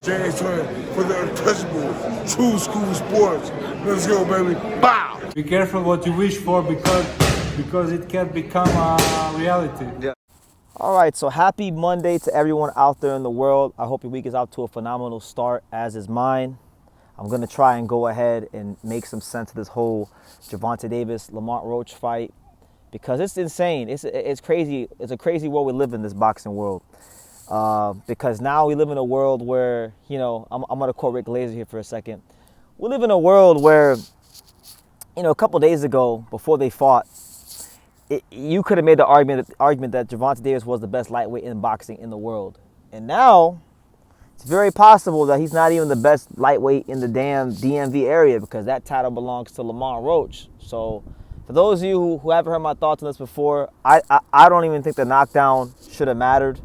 James Twin for the untouchable true school sports. Let's go, baby. Bow! Be careful what you wish for because it can become a reality. Yeah. All right, so happy Monday to everyone out there in the world. I hope your week is out to a phenomenal start, as is mine. I'm going to try and go ahead and make some sense of this whole Gervonta Davis, Lamont Roach fight because it's insane. It's crazy. It's a crazy world we live in, this boxing world. Because now we live in a world where, I'm going to quote Rick Glazer here for a second. We live in a world where, a couple days ago, before they fought, you could have made the argument that Gervonta Davis was the best lightweight in boxing in the world. And now, it's very possible that he's not even the best lightweight in the damn DMV area because that title belongs to Lamont Roach. So, for those of you who haven't heard my thoughts on this before, I don't even think the knockdown should have mattered.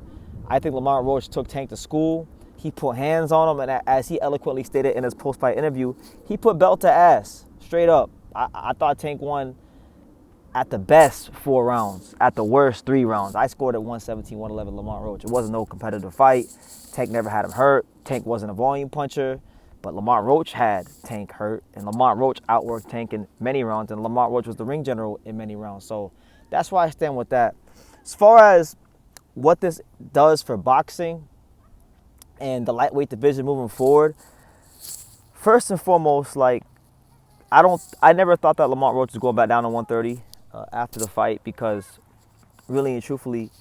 I think Lamont Roach took Tank to school. He put hands on him, and as he eloquently stated in his post-fight interview, he put belt to ass, straight up. I thought Tank won at the best 4 rounds, at the worst 3 rounds. I scored at 117, 111 Lamont Roach. It wasn't no competitive fight. Tank never had him hurt. Tank wasn't a volume puncher, but Lamont Roach had Tank hurt, and Lamont Roach outworked Tank in many rounds, and Lamont Roach was the ring general in many rounds. So that's why I stand with that. As far as what this does for boxing and the lightweight division moving forward, first and foremost, I never thought that Lamont Roach was going back down to 130 after the fight because really and truthfully,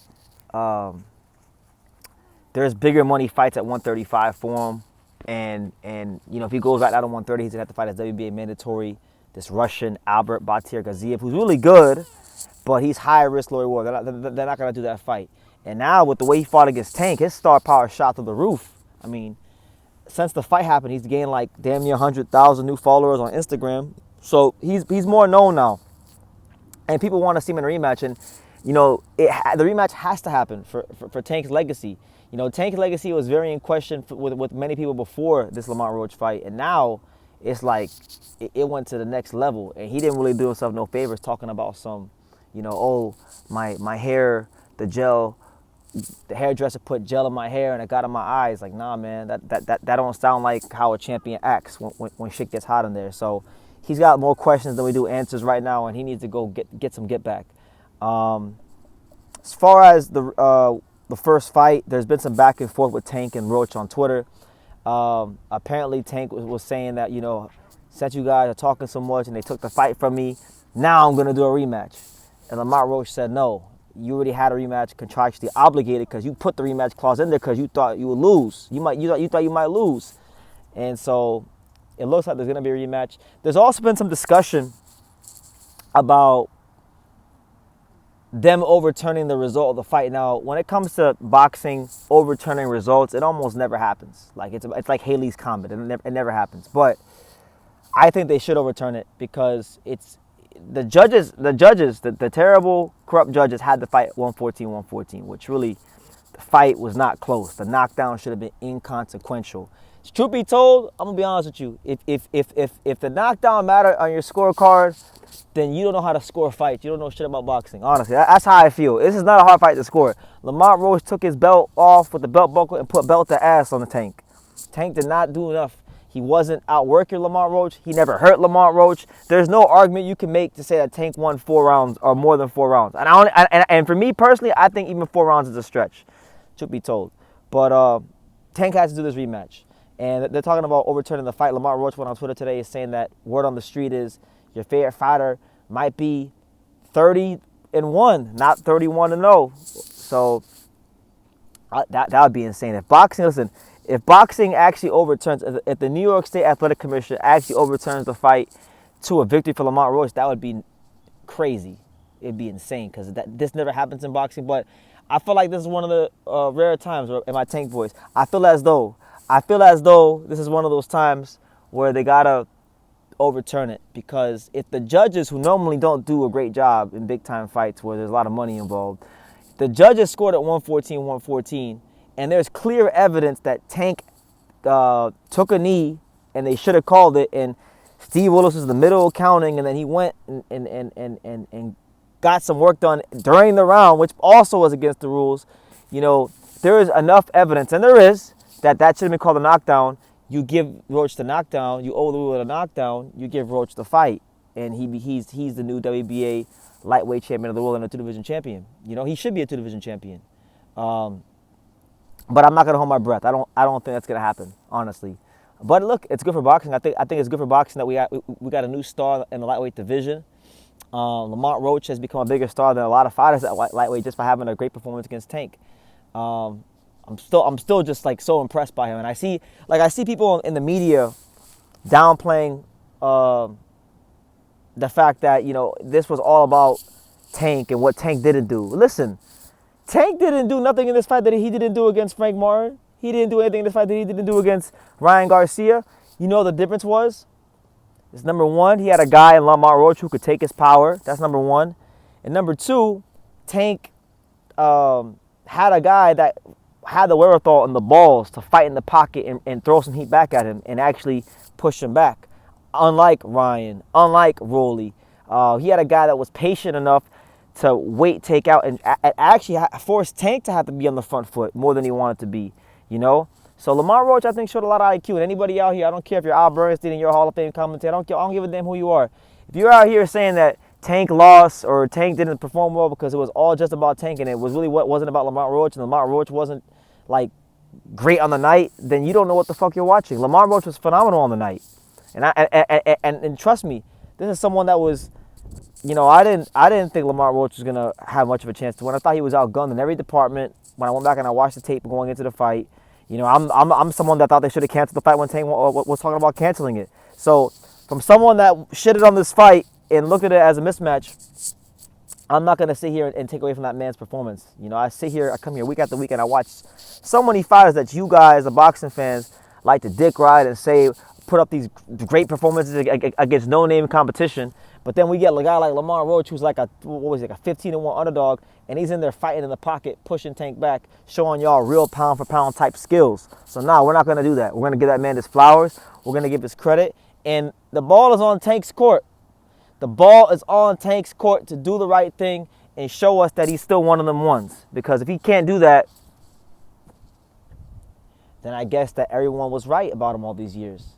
there's bigger money fights at 135 for him. And if he goes back down to 130, he's going to have to fight as WBA mandatory, this Russian Albert Batir Gaziev, who's really good, but he's high risk, low reward. They're not going to do that fight. And now with the way he fought against Tank, his star power shot through the roof. I mean, since the fight happened, he's gained like damn near 100,000 new followers on Instagram. So he's more known now. And people want to see him in a rematch. And, the rematch has to happen for Tank's legacy. Tank's legacy was very in question with many people before this Lamont Roach fight. And now it's like it went to the next level. And he didn't really do himself no favors talking about some, my hair, the gel. The hairdresser put gel in my hair and it got in my eyes. Like, nah, man, that don't sound like how a champion acts when shit gets hot in there. So he's got more questions than we do answers right now, and he needs to go get some get back. As far as the first fight, there's been some back and forth with Tank and Roach on Twitter. Apparently Tank was saying that, since you guys are talking so much and they took the fight from me, now I'm going to do a rematch. And Lamont Roach said no. You already had a rematch contractually obligated because you put the rematch clause in there because you thought you would lose. You thought you might lose. And so it looks like there's going to be a rematch. There's also been some discussion about them overturning the result of the fight. Now, when it comes to boxing, overturning results, it almost never happens. Like it's like Haley's Comet. It never happens. But I think they should overturn it because it's the judges, the terrible, corrupt judges had the fight 114-114, which really, the fight was not close. The knockdown should have been inconsequential. Truth be told, I'm gonna be honest with you. If the knockdown mattered on your scorecard, then you don't know how to score fights. You don't know shit about boxing. Honestly, that's how I feel. This is not a hard fight to score. Lamont Roach took his belt off with the belt buckle and put belt to ass on the Tank. Tank did not do enough. He wasn't outworking Lamont Roach. He never hurt Lamont Roach. There's no argument you can make to say that Tank won 4 rounds or more than 4 rounds. And for me personally, I think even 4 rounds is a stretch, truth be told. But Tank has to do this rematch. And they're talking about overturning the fight. Lamont Roach went on Twitter today is saying that word on the street is your favorite fighter might be 30-1, not 31-0. So that would be insane. If boxing actually overturns, if the New York State Athletic Commission actually overturns the fight to a victory for Lamont Roach, that would be crazy. It'd be insane because this never happens in boxing. But I feel like this is one of the rare times in my Tank voice. I feel as though this is one of those times where they gotta overturn it because if the judges, who normally don't do a great job in big time fights where there's a lot of money involved, the judges scored at 114-114. And there's clear evidence that Tank took a knee, and they should have called it. And Steve Willis was in the middle of counting, and then he went and got some work done during the round, which also was against the rules. There is enough evidence, and there is, that should have been called a knockdown. You give Roach the knockdown. You overrule a knockdown. You give Roach the fight, and he's the new WBA lightweight champion of the world and a 2-division champion. You know, he should be a 2-division champion. But I'm not gonna hold my breath. I don't think that's gonna happen, honestly. But look, it's good for boxing. I think it's good for boxing that we got a new star in the lightweight division. Lamont Roach has become a bigger star than a lot of fighters at lightweight just by having a great performance against Tank. I'm still just like so impressed by him, and I see people in the media downplaying the fact that, you know, this was all about Tank and what Tank didn't do. Listen, Tank didn't do nothing in this fight that he didn't do against Frank Martin. He didn't do anything in this fight that he didn't do against Ryan Garcia. You know the difference was? It's number one, he had a guy in Lamont Roach who could take his power. That's number one. And number two, Tank had a guy that had the wherewithal and the balls to fight in the pocket and throw some heat back at him and actually push him back. Unlike Ryan, unlike Rolly, he had a guy that was patient enough to wait, take out, and actually forced Tank to have to be on the front foot more than he wanted to be, you know? So Lamont Roach, I think, showed a lot of IQ. And anybody out here, I don't care if you're Al Bernstein and you're a Hall of Fame commentator, I don't give a damn who you are. If you're out here saying that Tank lost or Tank didn't perform well because it was all just about Tank and it was really wasn't about Lamont Roach and Lamont Roach wasn't, like, great on the night, then you don't know what the fuck you're watching. Lamont Roach was phenomenal on the night. And trust me, this is someone that was, you know, I didn't think Lamont Roach was gonna have much of a chance to win. I thought he was outgunned in every department. When I went back and I watched the tape going into the fight, you know, I'm someone that thought they should have canceled the fight when Tank was talking about canceling it. So from someone that shitted on this fight and looked at it as a mismatch, I'm not gonna sit here and take away from that man's performance. You know, I come here week after week and I watch so many fighters that you guys, the boxing fans, like to dick ride and say put up these great performances against no-name competition. But then we get a guy like Lamont Roach, who's like a 15-1 underdog, and he's in there fighting in the pocket, pushing Tank back, showing y'all real pound-for-pound type skills. So nah, we're not going to do that. We're going to give that man his flowers. We're going to give his credit. And the ball is on Tank's court. The ball is on Tank's court to do the right thing and show us that he's still one of them ones. Because if he can't do that, then I guess that everyone was right about him all these years.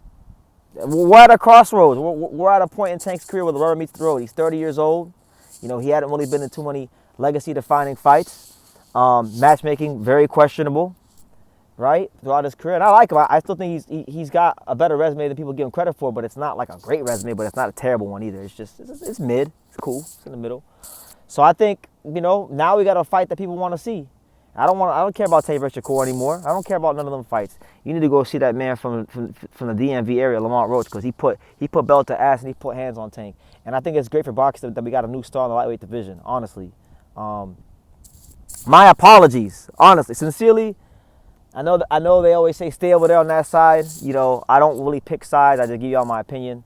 We're at a crossroads. We're at a point in Tank's career where the rubber meets the road. He's 30 years old. You know, he hadn't really been in too many legacy-defining fights. Matchmaking, very questionable, right, throughout his career. And I like him. I still think he's got a better resume than people give him credit for, but it's not like a great resume, but it's not a terrible one either. It's mid. It's cool. It's in the middle. So I think, you know, now we got a fight that people want to see. I don't care about Tank versus Shakur anymore. I don't care about none of them fights. You need to go see that man from the DMV area, Lamont Roach, because he put belt to ass and he put hands on Tank. And I think it's great for boxing that we got a new star in the lightweight division. Honestly, my apologies. Honestly, sincerely, I know they always say stay over there on that side. You know, I don't really pick sides. I just give y'all my opinion.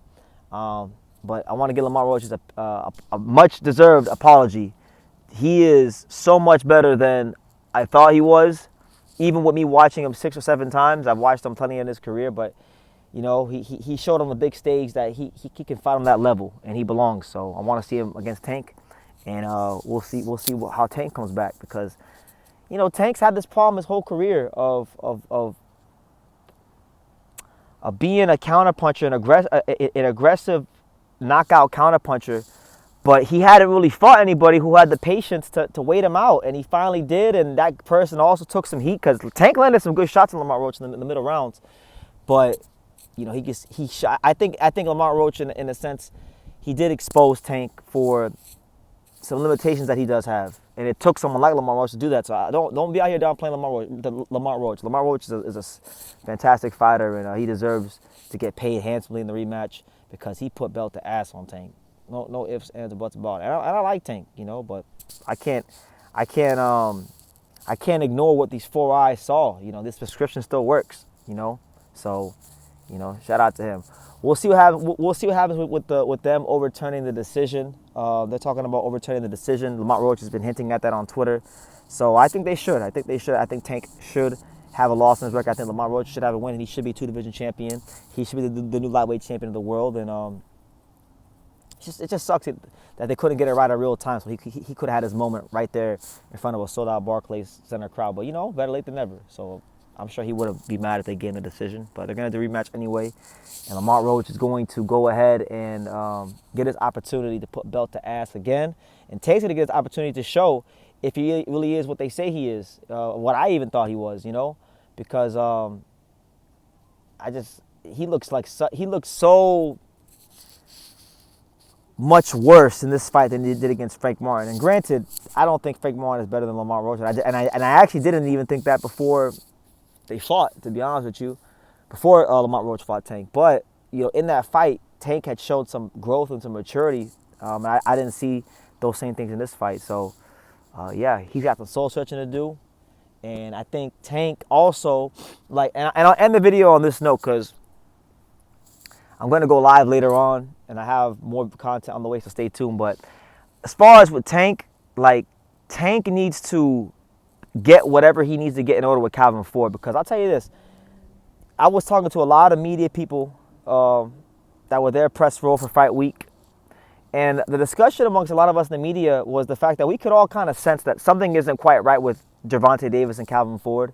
But I want to give Lamont Roach a much deserved apology. He is so much better than I thought he was, even with me watching him 6 or 7 times. I've watched him plenty in his career, but, you know, he showed on the big stage that he can fight on that level, and he belongs. So I want to see him against Tank, and we'll see how Tank comes back because, you know, Tank's had this problem his whole career of being a counterpuncher, an aggressive knockout counterpuncher. But he hadn't really fought anybody who had the patience to wait him out, and he finally did. And that person also took some heat because Tank landed some good shots on Lamont Roach in the middle rounds. But you know, he shot. I think Lamont Roach, in a sense, he did expose Tank for some limitations that he does have, and it took someone like Lamont Roach to do that. So don't be out here downplaying Lamont Roach. Lamont Roach is a fantastic fighter, and he deserves to get paid handsomely in the rematch because he put belt to ass on Tank. No ifs, ands, or buts about it. And I like Tank, you know, but I can't ignore what these 4 eyes saw. You know, this prescription still works, you know. So, you know, shout out to him. We'll see what happens. We'll see what happens with them overturning the decision. They're talking about overturning the decision. Lamont Roach has been hinting at that on Twitter. So I think they should. I think Tank should have a loss in his record. I think Lamont Roach should have a win, and he should be 2-division champion. He should be the new lightweight champion of the world, and it just sucks that they couldn't get it right at real time. So he could have had his moment right there in front of a sold-out Barclays Center crowd. But, you know, better late than never. So I'm sure he wouldn't be mad if they gave him a decision, but they're going to do a rematch anyway. And Lamont Roach is going to go ahead and get his opportunity to put belt to ass again. And Tank's going to get his opportunity to show if he really is what they say he is, what I even thought he was, because he looks so much worse in this fight than he did against Frank Martin. And granted, I don't think Frank Martin is better than Lamont Roach, and I actually didn't even think that before they fought, to be honest with you, before Lamont Roach fought Tank. But in that fight, Tank had showed some growth and some maturity. I didn't see those same things in this fight. So, yeah, he's got some soul searching to do. And I think Tank also, and I'll end the video on this note because I'm going to go live later on, and I have more content on the way, so stay tuned. But as far as with Tank, Tank needs to get whatever he needs to get in order with Calvin Ford, because I'll tell you this, I was talking to a lot of media people that were there press row for fight week, and the discussion amongst a lot of us in the media was the fact that we could all kind of sense that something isn't quite right with Gervonta Davis and Calvin Ford.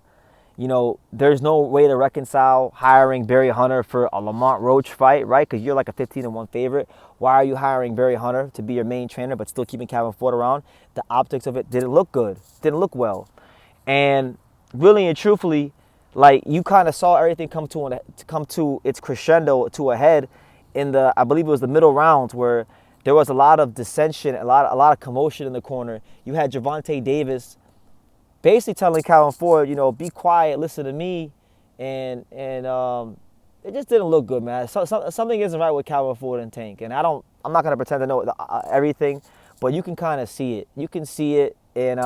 There's no way to reconcile hiring Barry Hunter for a Lamont Roach fight, right? Because you're like a 15-1 favorite. Why are you hiring Barry Hunter to be your main trainer but still keeping Calvin Ford around? The optics of it didn't look good, didn't look well. And really and truthfully, you kind of saw everything come to its crescendo, to a head in I believe it was the middle rounds, where there was a lot of dissension, a lot of commotion in the corner. You had Gervonta Davis basically telling Calvin Ford, be quiet, listen to me, and it just didn't look good, man. Something isn't right with Calvin Ford and Tank, and I'm not gonna pretend to know everything, but you can kind of see it. You can see it, and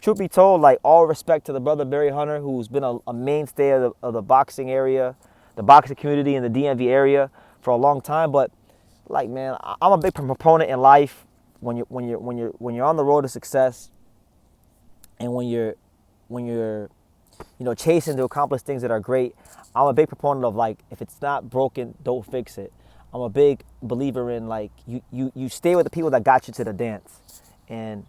truth be told, all respect to the brother Barry Hunter, who's been a mainstay of the boxing area, the boxing community in the DMV area for a long time. But man, I'm a big proponent in life when you're on the road to success, and when you're chasing to accomplish things that are great. I'm a big proponent of if it's not broken, don't fix it. I'm a big believer in you stay with the people that got you to the dance, and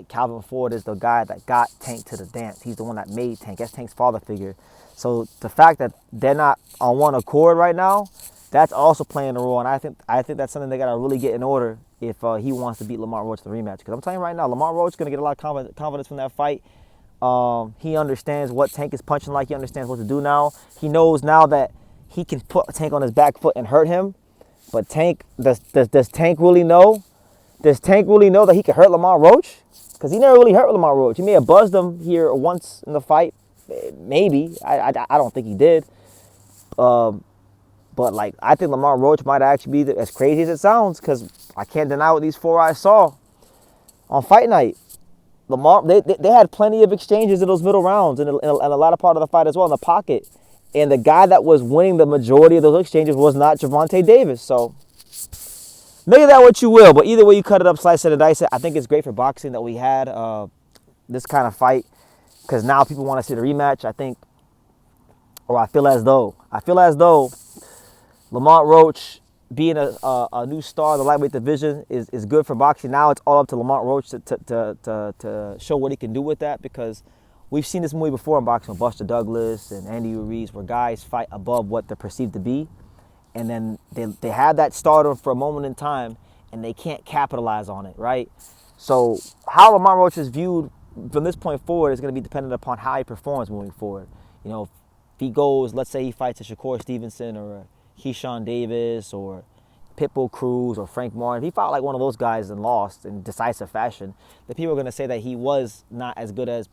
Calvin Ford is the guy that got Tank to the dance. He's the one that made Tank. That's Tank's father figure. So the fact that they're not on one accord right now, that's also playing a role. And I think that's something they got to really get in order if he wants to beat Lamont Roach in the rematch. Because I'm telling you right now, Lamont Roach is going to get a lot of confidence from that fight. He understands what Tank is punching like. He understands what to do now. He knows now that he can put Tank on his back foot and hurt him. But Tank, does Tank really know? Does Tank really know that he can hurt Lamont Roach? Because he never really hurt Lamont Roach. He may have buzzed him here once in the fight. Maybe. I don't think he did. But I think Lamont Roach might actually be as crazy as it sounds, because I can't deny what these four eyes saw on fight night. Lamont, they had plenty of exchanges in those middle rounds and a lot of part of the fight as well in the pocket. And the guy that was winning the majority of those exchanges was not Gervonta Davis. So make of that what you will. But either way you cut it up, slice it, and dice it, I think it's great for boxing that we had this kind of fight, because now people want to see the rematch. I feel as though Lamont Roach being a new star in the lightweight division is good for boxing. Now it's all up to Lamont Roach to show what he can do with that, because we've seen this movie before in boxing with Buster Douglas and Andy Ruiz, where guys fight above what they're perceived to be, and then they have that stardom for a moment in time, and they can't capitalize on it, right? So how Lamont Roach is viewed from this point forward is going to be dependent upon how he performs moving forward. If he goes, let's say he fights a Shakur Stevenson or a Keyshawn Davis or Pitbull Cruz or Frank Martin, if he fought one of those guys and lost in decisive fashion, the people are going to say that he was not as good as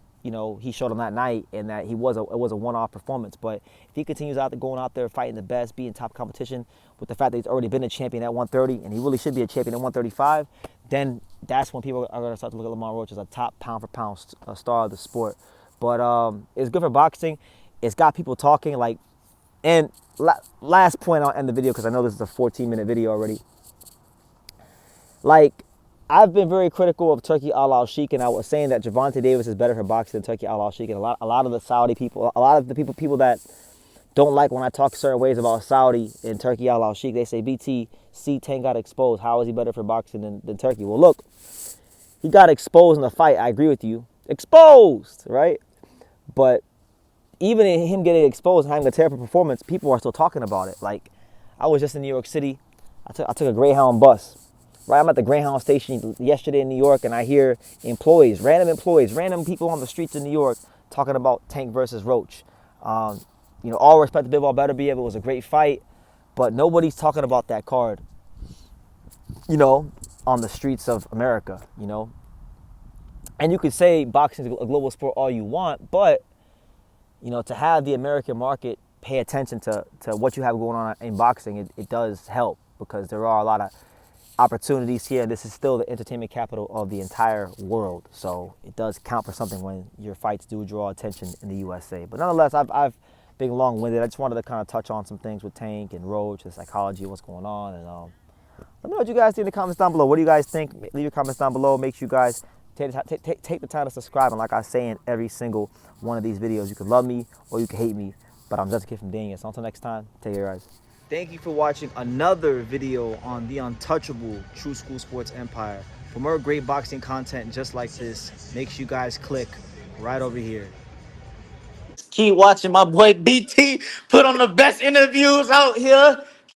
he showed on that night, and that it was a one-off performance. But if he continues going out there fighting the best, being top competition, with the fact that he's already been a champion at 130 and he really should be a champion at 135, then that's when people are going to start to look at Lamont Roach as a top pound-for-pound star of the sport. But it's good for boxing. It's got people talking. And last point, I'll end the video because I know this is a 14-minute video already. I've been very critical of Turki Al-Sheikh, and I was saying that Gervonta Davis is better for boxing than Turki Al-Sheikh. And a lot of the Saudi people, a lot of the people that don't like when I talk certain ways about Saudi and Turki Al-Sheikh, they say, BTC Tank got exposed. How is he better for boxing than Turki? Well, look, he got exposed in the fight. I agree with you. Exposed, right? But even in him getting exposed and having a terrible performance, people are still talking about it. Like, I was just in New York City. I took a Greyhound bus. Right, I'm at the Greyhound station yesterday in New York, and I hear employees, random people on the streets in New York talking about Tank versus Roach. All respect to Bivol Beterbiev. It was a great fight, but nobody's talking about that card, on the streets of America, And you could say boxing is a global sport all you want, but, to have the American market pay attention to what you have going on in boxing, it does help, because there are a lot of opportunities here, and this is still the entertainment capital of the entire world. So it does count for something when your fights do draw attention in the USA. But nonetheless, I've been long-winded. I just wanted to kind of touch on some things with Tank and Roach, the psychology of what's going on. And let me know what you guys think in the comments down below. What do you guys think? Leave your comments down below. Make sure you guys take the time to subscribe. And like I say in every single one of these videos, you can love me or you can hate me, but I'm just a kid from Daniel. So until next time, take care, guys. Thank you for watching another video on the untouchable True School Sports Empire. For more great boxing content just like this, make sure you guys click right over here. Keep watching my boy BT put on the best interviews out here.